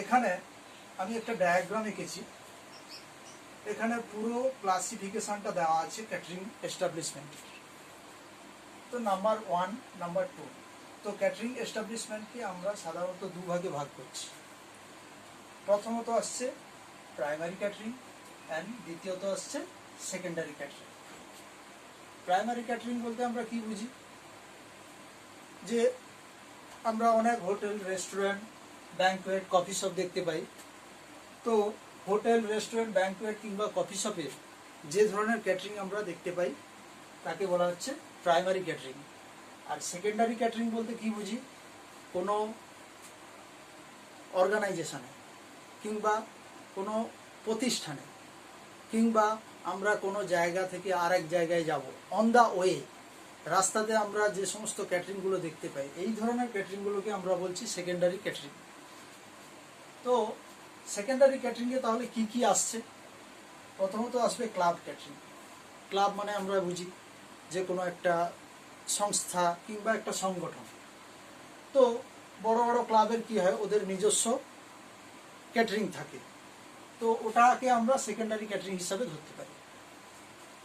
এখানে আমি একটা ডায়াগ্রাম এঁকেছি। এখানে পুরো ক্লাসিফিকেশনটা দেওয়া আছে ক্যাটারিং এস্টাবলিশমেন্টের। তো নাম্বার 1, নাম্বার 2। তো ক্যাটারিং এস্টাবলিশমেন্টকে আমরা সাধারণত দুভাগে ভাগ করছি। প্রথমত আসছে প্রাইমারি ক্যাটারিং অ্যান্ড দ্বিতীয়ত আসছে সেকেন্ডারি ক্যাটারিং। প্রাইমারি ক্যাটারিং বলতে আমরা কি বুঝি, যে আমরা অনেক hotel, restaurant, banquet, coffee shop দেখতে পাই। তো হোটেল, রেস্টুরেন্ট, ব্যাংকুয়েট কিংবা কফি শপে যে ধরনের ক্যাটারিং আমরা দেখতে পাই তাকে বলা হচ্ছে প্রাইমারি ক্যাটারিং। আর সেকেন্ডারি ক্যাটারিং বলতে কি বুঝি, কোনো অর্গানাইজেশনে কিংবা কোনো প্রতিষ্ঠানে কিংবা আমরা কোনো জায়গা থেকে আরেক জায়গায় যাব, অন দ্য ওয়ে, রাস্তাতে আমরা যে সমস্ত ক্যাটারিংগুলো দেখতে পাই, এই ধরনের ক্যাটারিংগুলোকে আমরা বলছি সেকেন্ডারি ক্যাটারিং। তো সেকেন্ডারি ক্যাটারিংয়ে তাহলে কি কি আসছে? প্রথমত আসবে ক্লাব ক্যাটারিং। ক্লাব মানে আমরা বুঝি যে কোনো একটা সংস্থা কিংবা একটা সংগঠন। তো বড় বড় ক্লাবের কি হয়, ওদের নিজস্ব ক্যাটারিং থাকে, তো ওটাকে আমরা সেকেন্ডারি ক্যাটারিং হিসাবে ধরতে পারি।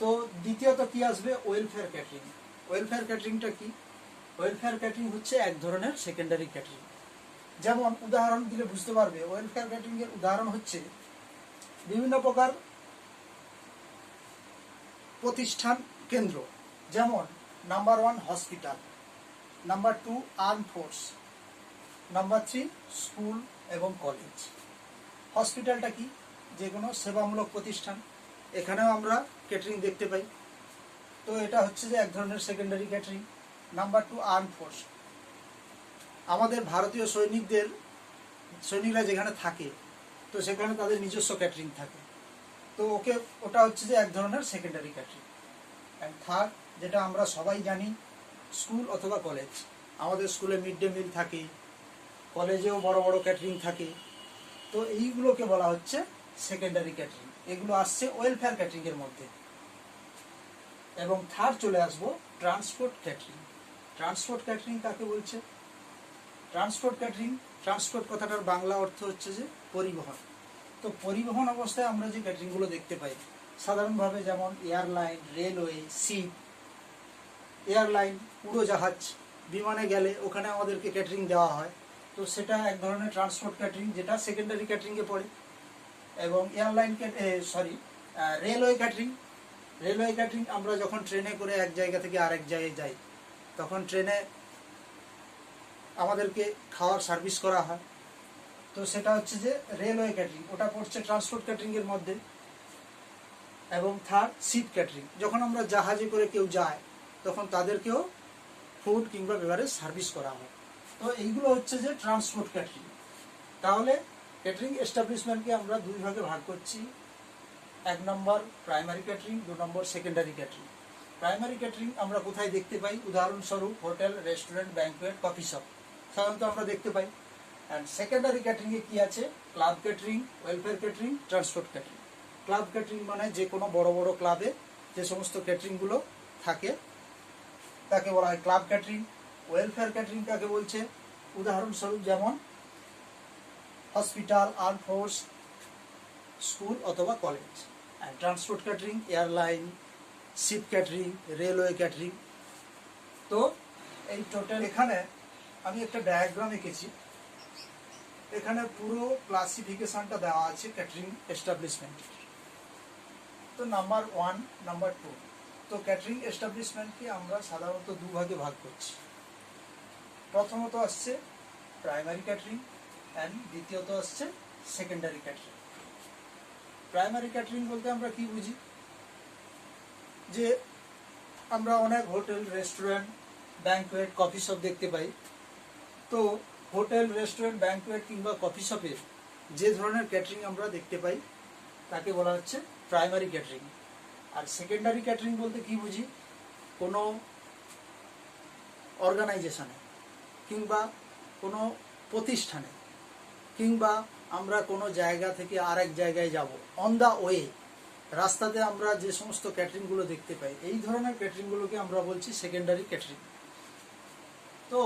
তো দ্বিতীয়ত কি আসবে, ওয়েলফেয়ার ক্যাটারিং। ওয়েলফেয়ার ক্যাটারিংটা কি? ওয়েলফেয়ার ক্যাটারিং হচ্ছে এক ধরনের সেকেন্ডারি ক্যাটারিং। যেমন উদাহরণ দিলে বুঝতে পারবে, ওয়েলফেয়ার ক্যাটারিং এর উদাহরণ হচ্ছে বিভিন্ন প্রকার প্রতিষ্ঠান কেন্দ্র, যেমন number 1 hospital, number 2 arm force, number 3 school এবং কলেজ। হসপিটালটা কি? যে কোনো সেবামূলক প্রতিষ্ঠান, এখানেও আমরা ক্যাটারিং দেখতে পাই। তো এটা হচ্ছে যে এক ধরনের secondary catering. Number 2 arm force, আমাদের ভারতীয় সৈনিকরা যেখানে থাকে, তো সেখানে তাদের নিজস্ব ক্যাটারিং থাকে, তো ওটা হচ্ছে যে এক ধরনের সেকেন্ডারি ক্যাটারিং। অ্যান্ড থার্ড, যেটা আমরা সবাই জানি, স্কুল অথবা কলেজ। আমাদের স্কুলে মিড ডে মিল থাকে, কলেজেও বড় বড় ক্যাটারিং থাকে, তো এইগুলোকে বলা হচ্ছে সেকেন্ডারি ক্যাটারিং। এগুলো আসছে ওয়েলফেয়ার ক্যাটারিং এর মধ্যে। এবং থার্ড চলে আসবো ট্রান্সপোর্ট ক্যাটারিং। ট্রান্সপোর্ট ক্যাটারিং কাকে বলছে? ট্রান্সপোর্ট কথাটার বাংলা অর্থ হচ্ছে যে পরিবহন। তো পরিবহন অবস্থায় আমরা যে ক্যাটারিংগুলো দেখতে পাই সাধারণভাবে, যেমন এয়ারলাইন, রেলওয়ে, শিপ, এয়ারলাইন, উড়োজাহাজ, বিমানে গেলে ওখানে আমাদেরকে ক্যাটারিং দেওয়া হয়, তো সেটা এক ধরনের ট্রান্সপোর্ট ক্যাটারিং, যেটা সেকেন্ডারি ক্যাটারিংয়ে পড়ে। এবং রেলওয়ে ক্যাটারিং আমরা যখন ট্রেনে করে এক জায়গা থেকে আরেক জায়গায় যাই, তখন ট্রেনে আমাদেরকে খাওয়ার সার্ভিস করা হয়, তো সেটা হচ্ছে যে রেলওয়ে ক্যাটারিং, ওটা পড়ছে ট্রান্সপোর্ট ক্যাটারিং এর মধ্যে। এবং থার্ড শিপ ক্যাটারিং, যখন আমরা জাহাজে করে কেউ যায় তখন তাদেরকেও ফুড কিংবা বেভারেজ সার্ভিস করা হয়। তো এইগুলো হচ্ছে যে ট্রান্সপোর্ট ক্যাটারিং। তাহলে ক্যাটারিং এস্টাবলিশমেন্টকে আমরা দুই ভাগে ভাগ করছি, 1 নম্বর প্রাইমারি ক্যাটারিং, 2 নম্বর সেকেন্ডারি ক্যাটারিং। প্রাইমারি ক্যাটারিং আমরা কোথায় দেখতে পাই? উদাহরণস্বরূপ hotel, restaurant, banquet, coffee shop সাধারণত আমরা দেখতে পাই। অ্যান্ড সেকেন্ডারি ক্যাটারিংয়ে কি আছে? Club catering, welfare catering, transport catering. Club catering মানে যে কোনো বড় বড় ক্লাবে যে সমস্ত ক্যাটারিংগুলো থাকে তাকে বলা হয় ক্লাব ক্যাটারিং। ওয়েলফেয়ার ক্যাটারিং কাকে বলছে? উদাহরণস্বরূপ যেমন হসপিটাল, আর্ম ফোর্স, স্কুল অথবা college. And transport catering, airline, ship catering, railway catering. তো এই টোটাল এখানে আমি একটা ডায়াগ্রাম এঁকেছি। এখানে পুরো ক্লাসিফিকেশনটা দেওয়া আছে ক্যাটারিং এস্টাবলিশমেন্টের। তো নাম্বার 1, নাম্বার 2। তো ক্যাটারিং এস্টাবলিশমেন্টকে আমরা সাধারণত দুভাগে ভাগ করছি। প্রথমত আসছে প্রাইমারি ক্যাটারিং অ্যান্ড দ্বিতীয়ত আসছে সেকেন্ডারি ক্যাটারিং। প্রাইমারি ক্যাটারিং বলতে আমরা কি বুঝি, যে আমরা অনেক hotel, restaurant, banquet, coffee shop দেখতে পাই। তো হোটেল, রেস্টুরেন্ট, ব্যাংকুয়েট কিংবা কফি শপে যে ধরনের ক্যাটারিং আমরা দেখতে পাই তাকে বলা হচ্ছে প্রাইমারি ক্যাটারিং। আর সেকেন্ডারি ক্যাটারিং বলতে কি বুঝি, কোনো অর্গানাইজেশনে কিংবা কোনো প্রতিষ্ঠানে কিংবা আমরা কোনো জায়গা থেকে আরেক জায়গায় যাব, অন দ্য ওয়ে, রাস্তাতে আমরা যে সমস্ত ক্যাটারিংগুলো দেখতে পাই, এই ধরনের ক্যাটারিংগুলোকে আমরা বলছি সেকেন্ডারি ক্যাটারিং। তো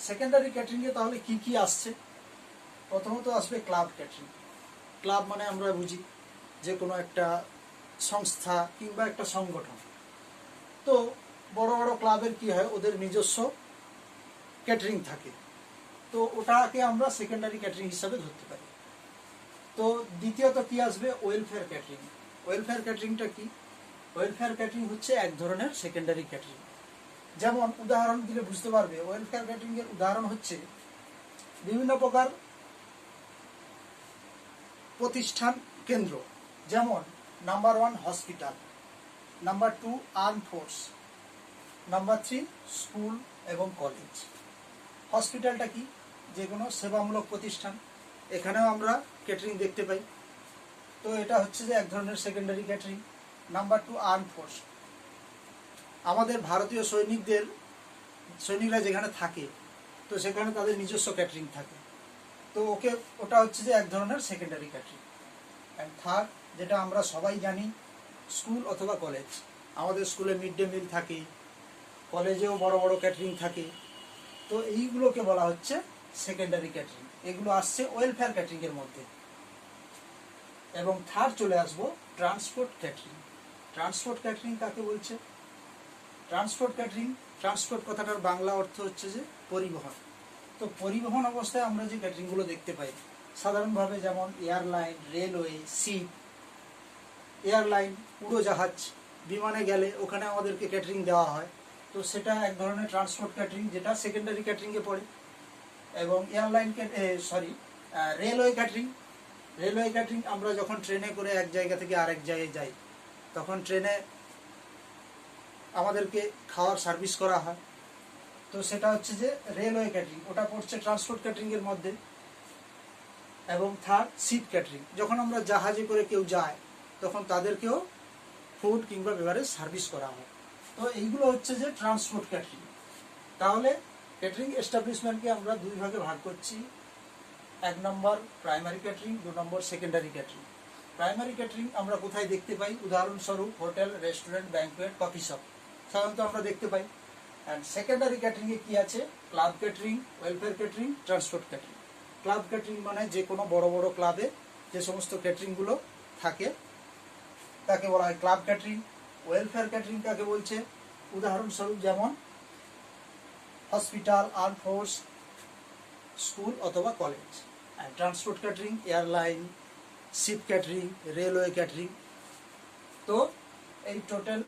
সেকেন্ডারি ক্যাটারিংয়ে তাহলে কি কি আসছে? প্রথমত আসবে ক্লাব ক্যাটারিং। ক্লাব মানে আমরা বুঝি যে কোনো একটা সংস্থা কিংবা একটা সংগঠন। তো বড় বড় ক্লাবের কি হয়, ওদের নিজস্ব ক্যাটারিং থাকে, তো ওটাকে আমরা সেকেন্ডারি ক্যাটারিং হিসাবে ধরতে পারি। তো দ্বিতীয়ত কি আসবে, ওয়েলফেয়ার ক্যাটারিং। ওয়েলফেয়ার ক্যাটারিংটা কি? ওয়েলফেয়ার ক্যাটারিং হচ্ছে এক ধরনের সেকেন্ডারি ক্যাটারিং। যেমন উদাহরণ দিলে বুঝতে পারবে, ওয়েলফেয়ার ক্যাটারিং এর উদাহরণ হচ্ছে বিভিন্ন প্রকার প্রতিষ্ঠান কেন্দ্র, যেমন number 1 hospital, number 2 arm force, number 3 school এবং কলেজ। হসপিটালটা কি? যে কোনো সেবামূলক প্রতিষ্ঠান, এখানেও আমরা ক্যাটারিং দেখতে পাই। তো এটা হচ্ছে যে এক ধরনের secondary catering. Number 2 arm force, আমাদের ভারতীয় সৈনিকরা যেখানে থাকে, তো সেখানে তাদের নিজস্ব ক্যাটারিং থাকে, তো ওটা হচ্ছে যে এক ধরনের সেকেন্ডারি ক্যাটারিং। অ্যান্ড থার্ড, যেটা আমরা সবাই জানি, স্কুল অথবা কলেজ। আমাদের স্কুলে মিড ডে মিল থাকে, কলেজেও বড় বড় ক্যাটারিং থাকে, তো এইগুলোকে বলা হচ্ছে সেকেন্ডারি ক্যাটারিং। এগুলো আসছে ওয়েলফেয়ার ক্যাটারিং এর মধ্যে। এবং থার্ড চলে আসবো ট্রান্সপোর্ট ক্যাটারিং। ট্রান্সপোর্ট ক্যাটারিং কাকে বলছে? ট্রান্সপোর্ট কথাটার বাংলা অর্থ হচ্ছে যে পরিবহন। তো পরিবহন অবস্থায় আমরা যে ক্যাটারিংগুলো দেখতে পাই সাধারণভাবে, যেমন এয়ারলাইন, রেলওয়ে, শিপ। এয়ারলাইন উড়োজাহাজ, বিমানে গেলে ওখানে আমাদেরকে ক্যাটারিং দেওয়া হয়, তো সেটা এক ধরনের ট্রান্সপোর্ট ক্যাটারিং, যেটা সেকেন্ডারি ক্যাটারিংয়ে পড়ে। এবং রেলওয়ে ক্যাটারিং আমরা যখন ট্রেনে করে এক জায়গা থেকে আরেক জায়গায় যাই, তখন ট্রেনে আমাদেরকে খাওয়ার সার্ভিস করা হয়, তো সেটা হচ্ছে যে রেলওয়ে ক্যাটারিং, ওটা পড়ছে ট্রান্সপোর্ট ক্যাটারিং এর মধ্যে। এবং থার্ড শিপ ক্যাটারিং, যখন আমরা জাহাজে করে কেউ যায়, তখন তাদেরকেও ফুড কিংবা বেভারেজ সার্ভিস করা হয়। তো এইগুলো হচ্ছে যে ট্রান্সপোর্ট ক্যাটারিং। তাহলে ক্যাটারিং এস্টাবলিশমেন্টকে আমরা দুই ভাগে ভাগ করছি, 1 নম্বর প্রাইমারি ক্যাটারিং, 2 নম্বর সেকেন্ডারি ক্যাটারিং। প্রাইমারি ক্যাটারিং আমরা কোথায় দেখতে পাই? উদাহরণস্বরূপ hotel, restaurant, banquet, coffee shop সাধারণত আমরা দেখতে পাই। অ্যান্ড সেকেন্ডারি ক্যাটারিংয়ে কি আছে? Club catering, welfare catering, transport catering. Club catering মানে যে কোনো বড় বড় ক্লাবে যে সমস্ত ক্যাটারিংগুলো থাকে তাকে বলা হয় ক্লাব ক্যাটারিং। ওয়েলফেয়ার ক্যাটারিং কাকে বলছে? উদাহরণস্বরূপ যেমন হসপিটাল, আর্ম ফোর্স, স্কুল অথবা college. And transport catering, airline, ship catering, railway catering. তো এই টোটাল